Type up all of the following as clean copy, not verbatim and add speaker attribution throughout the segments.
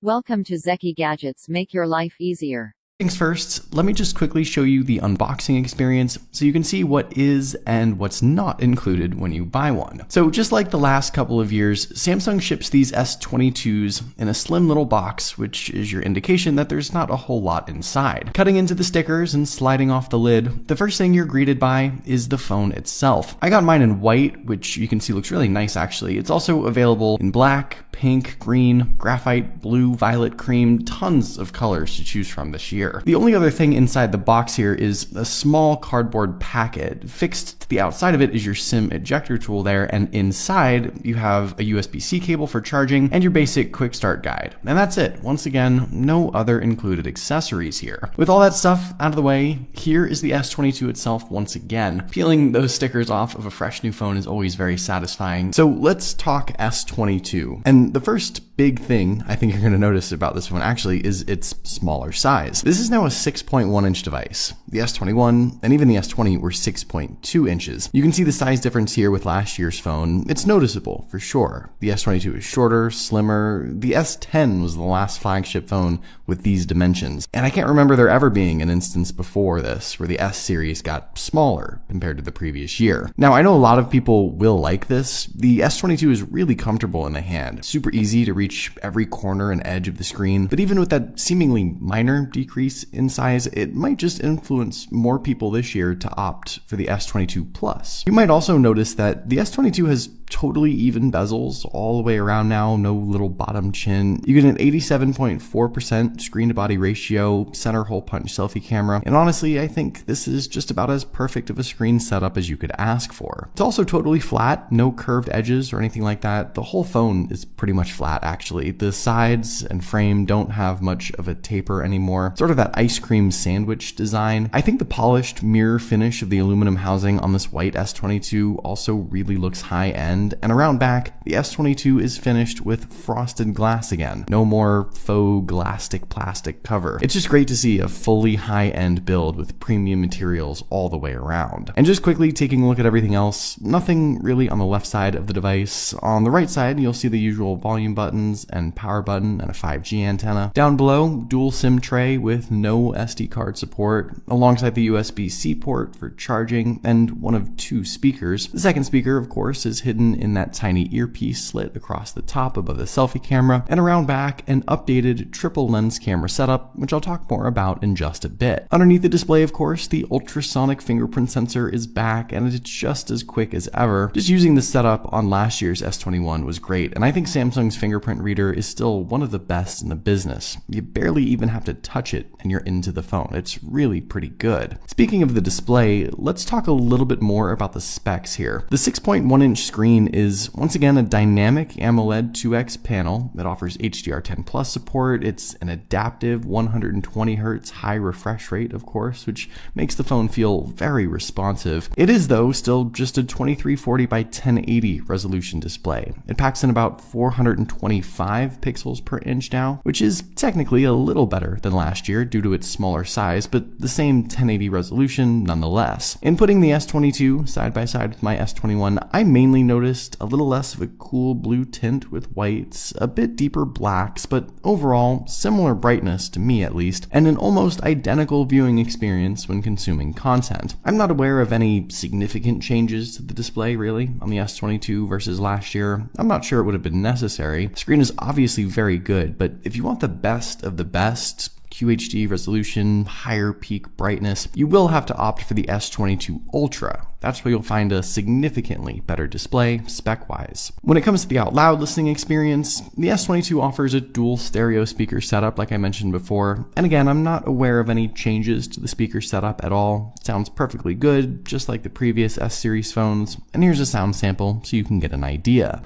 Speaker 1: Welcome to Zeki Gadgets, make your life easier.
Speaker 2: Things first, let me just quickly show you the unboxing experience so you can see what is and what's not included when you buy one. So just like the last couple of years, Samsung ships these S22s in a slim little box, which is your indication that there's not a whole lot inside. Cutting into the stickers and sliding off the lid, the first thing you're greeted by is the phone itself. I got mine in white, which you can see looks really nice actually. It's also available in black, pink, green, graphite, blue, violet, cream, tons of colors to choose from this year. The only other thing inside the box here is a small cardboard packet. Fixed to the outside of it is your SIM ejector tool there, and inside you have a USB-C cable for charging and your basic quick start guide. And that's it. Once again, no other included accessories here. With all that stuff out of the way, here is the S22 itself once again. Peeling those stickers off of a fresh new phone is always very satisfying. So let's talk S22. And the first big thing I think you're going to notice about this one actually is its smaller size. This is now a 6.1 inch device. The S21 and even the S20 were 6.2 inches. You can see the size difference here with last year's phone. It's noticeable for sure. The S22 is shorter, slimmer. The S10 was the last flagship phone with these dimensions. And I can't remember there ever being an instance before this where the S series got smaller compared to the previous year. Now I know a lot of people will like this. The S22 is really comfortable in the hand. Super easy to reach every corner and edge of the screen. But even with that seemingly minor decrease in size, it might just influence more people this year to opt for the S22 Plus. You might also notice that the S22 has totally even bezels all the way around now, no little bottom chin. You get an 87.4% screen to body ratio, center hole punch selfie camera, and honestly, I think this is just about as perfect of a screen setup as you could ask for. It's also totally flat, no curved edges or anything like that. The whole phone is pretty much flat actually. The sides and frame don't have much of a taper anymore, sort of that ice cream sandwich design. I think the polished mirror finish of the aluminum housing on this white S22 also really looks high end. And around back, the S22 is finished with frosted glass again. No more faux glastic plastic cover. It's just great to see a fully high-end build with premium materials all the way around. And just quickly taking a look at everything else, nothing really on the left side of the device. On the right side, you'll see the usual volume buttons and power button and a 5G antenna. Down below, dual SIM tray with no SD card support, alongside the USB-C port for charging and one of two speakers. The second speaker, of course, is hidden in that tiny earpiece slit across the top above the selfie camera, and around back an updated triple lens camera setup, which I'll talk more about in just a bit. Underneath the display, of course, the ultrasonic fingerprint sensor is back and it's just as quick as ever. Just using the setup on last year's S21 was great, and I think Samsung's fingerprint reader is still one of the best in the business. You barely even have to touch it and you're into the phone. It's really pretty good. Speaking of the display, let's talk a little bit more about the specs here. The 6.1 inch screen is once again a dynamic AMOLED 2X panel that offers HDR10 Plus support. It's an adaptive 120Hz high refresh rate, of course, which makes the phone feel very responsive. It is, though, still just a 2340 by 1080 resolution display. It packs in about 425 pixels per inch now, which is technically a little better than last year due to its smaller size, but the same 1080 resolution nonetheless. In putting the S22 side by side with my S21, I mainly noticed a little less of a cool blue tint with whites, a bit deeper blacks, but overall similar brightness to me at least, and an almost identical viewing experience when consuming content. I'm not aware of any significant changes to the display really on the S22 versus last year. I'm not sure it would have been necessary. The screen is obviously very good, but if you want the best of the best, QHD resolution, higher peak brightness, you will have to opt for the S22 Ultra. That's where you'll find a significantly better display spec-wise. When it comes to the out loud listening experience, the S22 offers a dual stereo speaker setup like I mentioned before, and again, I'm not aware of any changes to the speaker setup at all. It sounds perfectly good, just like the previous S series phones, and here's a sound sample so you can get an idea.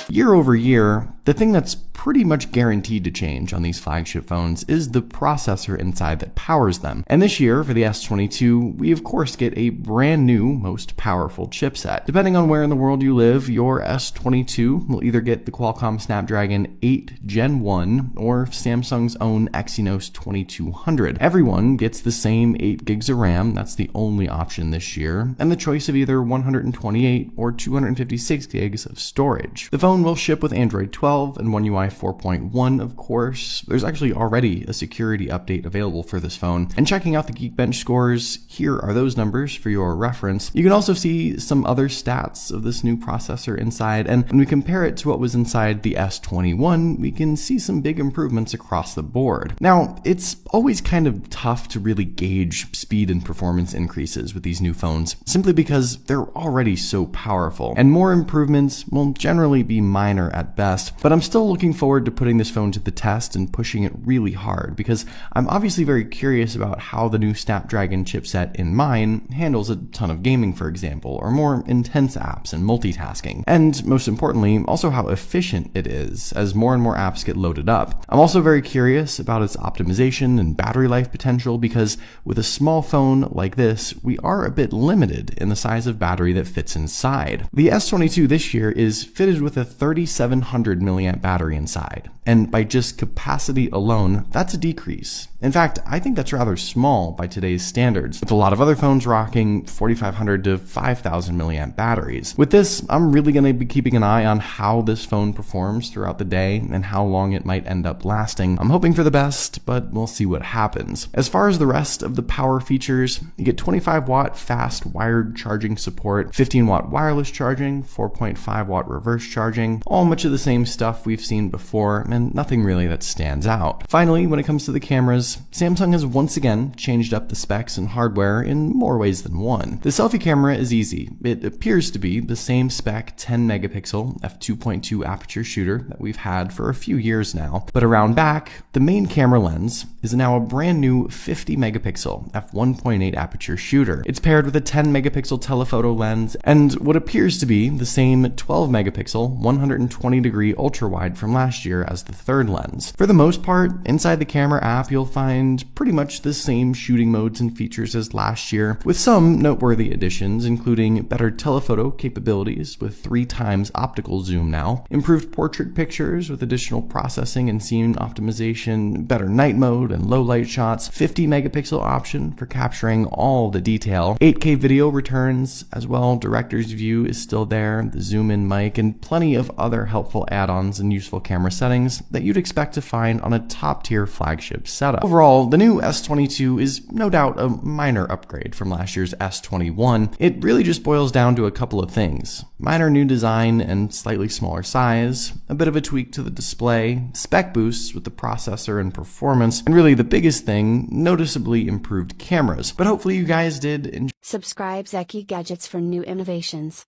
Speaker 2: Year over year, the thing that's pretty much guaranteed to change on these flagship phones is the processor inside that powers them. And this year, for the S22, we of course get a brand new, most powerful chipset. Depending on where in the world you live, your S22 will either get the Qualcomm Snapdragon 8 Gen 1 or Samsung's own Exynos 2200. Everyone gets the same 8 gigs of RAM, that's the only option this year, and the choice of either 128 or 256 gigs of storage. The phone will ship with Android 12 and One UI 4.1, of course. There's actually already a security update available for this phone, and checking out the Geekbench scores, here are those numbers for your reference. You can also see some other stats of this new processor inside, and when we compare it to what was inside the S21, we can see some big improvements across the board. Now, it's always kind of tough to really gauge speed and performance increases with these new phones, simply because they're already so powerful, and more improvements will generally be minor at best. But I'm still looking forward to putting this phone to the test and pushing it really hard, because I'm obviously very curious about how the new Snapdragon chipset in mine handles a ton of gaming, for example, or more intense apps and multitasking, and most importantly, also how efficient it is as more and more apps get loaded up. I'm also very curious about its optimization and battery life potential, because with a small phone like this, we are a bit limited in the size of battery that fits inside. The S22 this year is fitted with a 3700 milliamp battery inside, and by just capacity alone, that's a decrease. In fact, I think that's rather small by today's standards, with a lot of other phones rocking 4500 to 5000 milliamp batteries. With this, I'm really going to be keeping an eye on how this phone performs throughout the day and how long it might end up lasting. I'm hoping for the best, but we'll see what happens. As far as the rest of the power features, you get 25 watt fast wired charging support, 15 watt wireless charging, 4.5 watt reverse charging, all much of the same stuff we've seen before, and nothing really that stands out. Finally, when it comes to the cameras, Samsung has once again changed up the specs and hardware in more ways than one. The selfie camera is easy. It appears to be the same spec 10 megapixel f2.2 aperture shooter that we've had for a few years now, but around back, the main camera lens is now a brand new 50 megapixel f1.8 aperture shooter. It's paired with a 10 megapixel telephoto lens and what appears to be the same 12 megapixel 120 degree ultra wide from last year as the third lens. For the most part, inside the camera app, you'll find pretty much the same shooting modes and features as last year, with some noteworthy additions, including better telephoto capabilities with 3 times optical zoom now, improved portrait pictures with additional processing and scene optimization, better night mode and low light shots, 50 megapixel option for capturing all the detail, 8K video returns as well, director's view is still there, the zoom in mic, and plenty of other helpful add-ons and useful camera settings that you'd expect to find on a top-tier flagship setup. Overall, the new S22 is no doubt a minor upgrade from last year's S21. It really just boils down to a couple of things: minor new design and slightly smaller size, a bit of a tweak to the display, spec boosts with the processor and performance, and really the biggest thing, noticeably improved cameras. But hopefully you guys did enjoy.
Speaker 3: Subscribe Zeki Gadgets for new innovations.